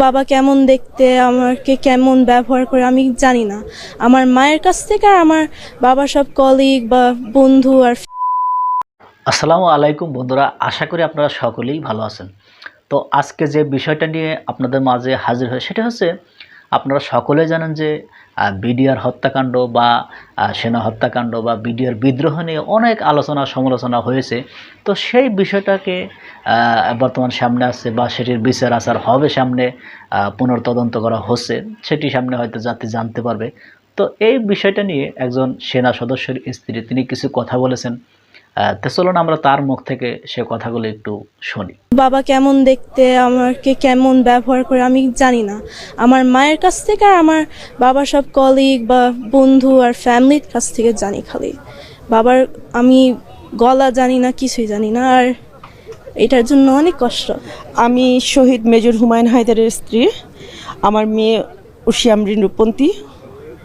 বাবা কেমন দেখতে, আমাকে কেমন ব্যবহার করে আমি জানি না। আমার মায়ের কাছ থেকে আর আমার বাবার সব কলিগ বা বন্ধু আর আসসালামু আলাইকুম বন্ধুরা, আশা করি আপনারা সকলেই ভালো আছেন। তো আজকে যে বিষয়টা নিয়ে আপনাদের মাঝে হাজির হয় সেটা হচ্ছে, আপনারা সকলে জানেন যে বিডিআর হত্যাকাণ্ড বা সেনা হত্যাকাণ্ড বা বিডিআর বিদ্রোহ নিয়ে অনেক আলোচনা সমালোচনা হয়েছে। তো সেই বিষয়টাকে বর্তমান সামনে আসছে বা সেটির বিচার আচার হবে সামনে, পুনর্তদন্ত করা হচ্ছে, সেটি সামনে হয়তো জাতি জানতে পারবে। তো এই বিষয়টা নিয়ে একজন সেনা সদস্যের স্ত্রী তিনি কিছু কথা বলেছেন। তো চলুন আমরা তার মুখ থেকে সে কথাগুলো একটু শুনি। বাবা কেমন দেখতে, আমাকে কেমন ব্যবহার করে আমি জানি না। আমার মায়ের কাছ থেকে আর আমার বাবার সব কলিগ বা বন্ধু আর ফ্যামিলির কাছ থেকে জানি। খালি বাবার আমি গলা জানি না, কিছুই জানি না, আর এটার জন্য অনেক কষ্ট। আমি শহীদ মেজর হুমায়ুন হায়দারের স্ত্রী। আমার মেয়ে উর্শিয়া আমরিন রূপন্তী।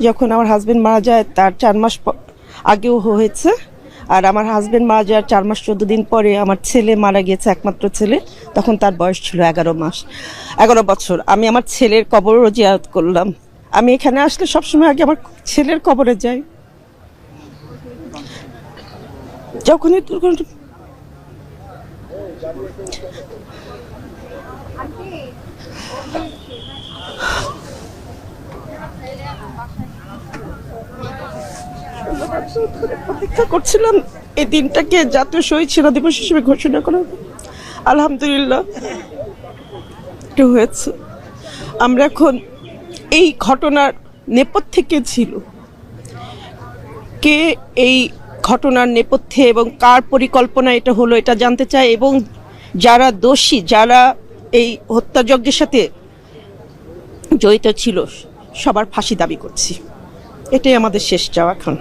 যখন আমার হাজব্যান্ড মারা যায় তার 4 মাস আগেও হয়েছে, আর আমার হাজব্যান্ড মারা যাওয়ার 4 মাস 14 দিন পরে আমার ছেলে মারা গিয়েছে, একমাত্র ছেলে। তখন তার বয়স ছিল 11 বছর। আমি আমার ছেলের কবরও জিয়ারত করলাম। আমি এখানে আসলে সবসময় আগে আমার ছেলের কবরে যাই। যখনই দুর্ঘটনা অপেক্ষা করছিলাম এই দিনটাকে জাতীয় শহীদ সেনা দিবস হিসেবে ঘোষণা করা হবে। আলহামদুলিল্লাহ এটা হয়েছে। আমরা এখন এই ঘটনার নেপথ্যে কে ছিল, কে এই ঘটনার নেপথ্যে এবং কার পরিকল্পনা এটা হলো, এটা জানতে চাই। এবং যারা দোষী, যারা এই হত্যাযজ্ঞের সাথে জড়িত ছিল, সবার ফাঁসি দাবি করছি। এটাই আমাদের শেষ চাওয়া এখন,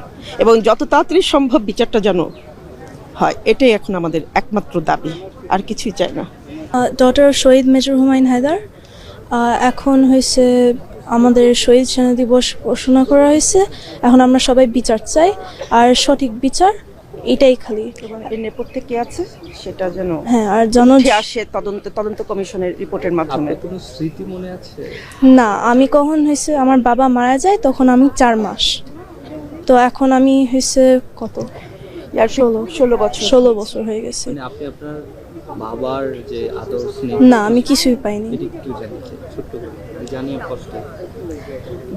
এবং যত তাড়াতাড়ি সম্ভব বিচারটা যেন হয়, এটাই এখন আমাদের একমাত্র দাবি, আর কিছুই চাই না। ডক্টর শহীদ মেজর হুমায়ুন হায়দার, এখন হয়েছে আমাদের শহীদ সেনা দিবস ঘোষণা করা হয়েছে। এখন আমরা সবাই বিচার চাই, আর সঠিক বিচার, এটাই খালি। এর নেপথ্যে কে আছে সেটা যেন হ্যাঁ, আর উঠে আসে তদন্ত কমিশনের রিপোর্টের মাধ্যমে। কোনো স্মৃতি মনে আছে? না, আমি কখন হয়েছে আমার বাবা মারা যায় তখন আমি 4 মাস। তো এখন আমি হয়েছে কত, 16 বছর হয়ে গেছে। মানে আপনি আপনার বাবার যে আদর স্নেহ, না, আমি কিছুই পাইনি। এটা একটু জানিয়েছে ছোট্ট করে, জানিয়ে কষ্ট।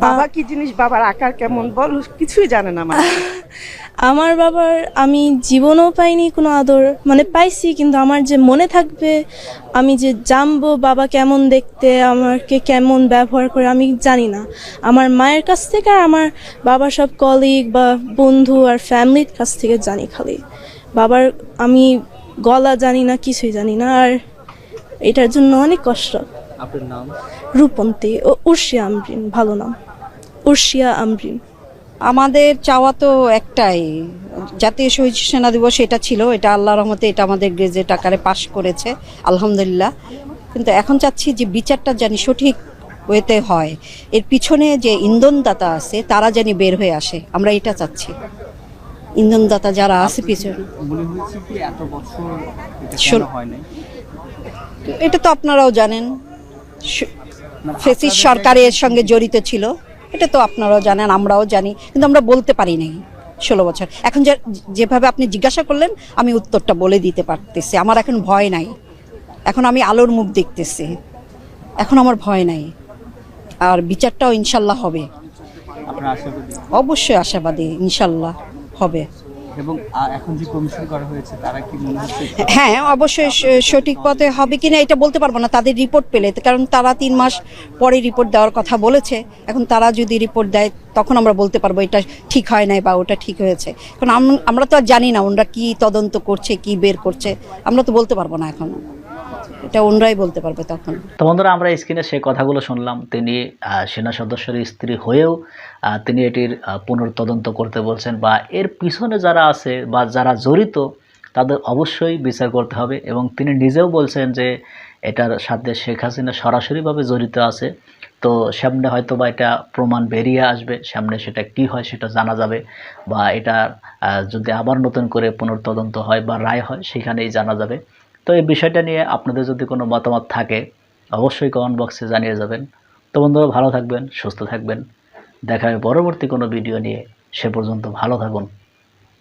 বাবা কি জিনিস, বাবার আকার কেমন, বল, কিছুই জানে না মানে। আমার বাবার আমি জীবনও পাইনি কোনো আদর, মানে পাইছি কিন্তু আমার যে মনে থাকবে, আমি যে জানবো বাবা কেমন দেখতে, আমাকে কেমন ব্যবহার করে আমি জানি না। আমার মায়ের কাছ থেকে আর আমার বাবার সব কলিগ বা বন্ধু আর ফ্যামিলির কাছ থেকে জানি। খালি বাবার আমি গলা জানি না, কিছুই জানি না, আর এটার জন্য অনেক কষ্ট। আপনার নাম? রূপন্তী ও উর্শিয়া আমরিন, ভালো নাম উর্শিয়া আমরিন। আমাদের চাওয়া তো একটাই, জাতীয় শহীদ সেনা দিবস এটা ছিল, এটা আল্লাহর রহমতে এটা আমাদের গ্রেজেট আকারে পাশ করেছে, আলহামদুলিল্লাহ। কিন্তু এখন চাচ্ছি যে বিচারটা জানি সঠিক ওয়েতে হয়, এর পিছনে যে ইন্ধনদাতা আছে তারা জানি বের হয়ে আসে, আমরা এটা চাচ্ছি। ইন্ধনদাতা যারা আছে পিছনে, মনে হয়েছে কি এত বছর এটা কেন শোন- হয় নাই? এটা তো আপনারাও জানেন, ফেসিস সরকারের সঙ্গে জড়িত ছিল, এটা তো আপনারাও জানেন, আমরাও জানি, কিন্তু আমরা বলতে পারি নাই 16 বছর। এখন যেভাবে আপনি জিজ্ঞাসা করলেন আমি উত্তরটা বলে দিতে পারতেছি। আমার এখন ভয় নাই, এখন আমি আলোর মুখ দেখতেছি, এখন আমার ভয় নাই, আর বিচারটাও ইনশাল্লাহ হবে। আপনার আশাবাদী? অবশ্যই আশাবাদী, ইনশাল্লাহ হবে। এবং এখন যে কমিশন করা হয়েছে তারা কি মনে হচ্ছে? হ্যাঁ, অবশ্যই সঠিক পথে হবে কিনা এটা বলতে পারবো না, তাদের রিপোর্ট পেলে, কারণ তারা 3 মাস পরে রিপোর্ট দেওয়ার কথা বলেছে। এখন তারা যদি রিপোর্ট দেয় তখন আমরা বলতে পারবো এটা ঠিক হয় নাই বা ওটা ঠিক হয়েছে। কারণ আমরা তো আর জানি না ওনারা কি তদন্ত করছে, কি বের করছে, আমরা তো বলতে পারবো না এখন, এটা ওনারাই বলতে পারবে তখন। তো বন্ধুরা, আমরা স্ক্রিনে সেই কথাগুলো শুনলাম। তিনি সেনা সদস্যের স্ত্রী হয়েও তিনি এটির পুনর্তদন্ত করতে বলছেন, বা এর পিছনে যারা আছে বা যারা জড়িত তাদের অবশ্যই বিচার করতে হবে। এবং তিনি নিজেও বলছেন যে এটার সাথে শেখ হাসিনা সরাসরিভাবে জড়িত আছে। তো সামনে হয়তো বা এটা প্রমাণ বেরিয়ে আসবে, সামনে সেটা কি হয় সেটা জানা যাবে, বা এটা যদি আবার নতুন করে পুনর্তদন্ত হয় বা রায় হয় সেখানেই জানা যাবে। তো এই বিষয়টা নিয়ে আপনাদের যদি কোনো মতামত থাকে অবশ্যই কমেন্ট বক্সে জানিয়ে যাবেন। তো বন্ধুরা, ভালো থাকবেন, সুস্থ থাকবেন। দেখা হবে পরবর্তী কোনো ভিডিও নিয়ে। সে পর্যন্ত ভালো থাকুন।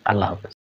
আল্লাহ হাফেজ।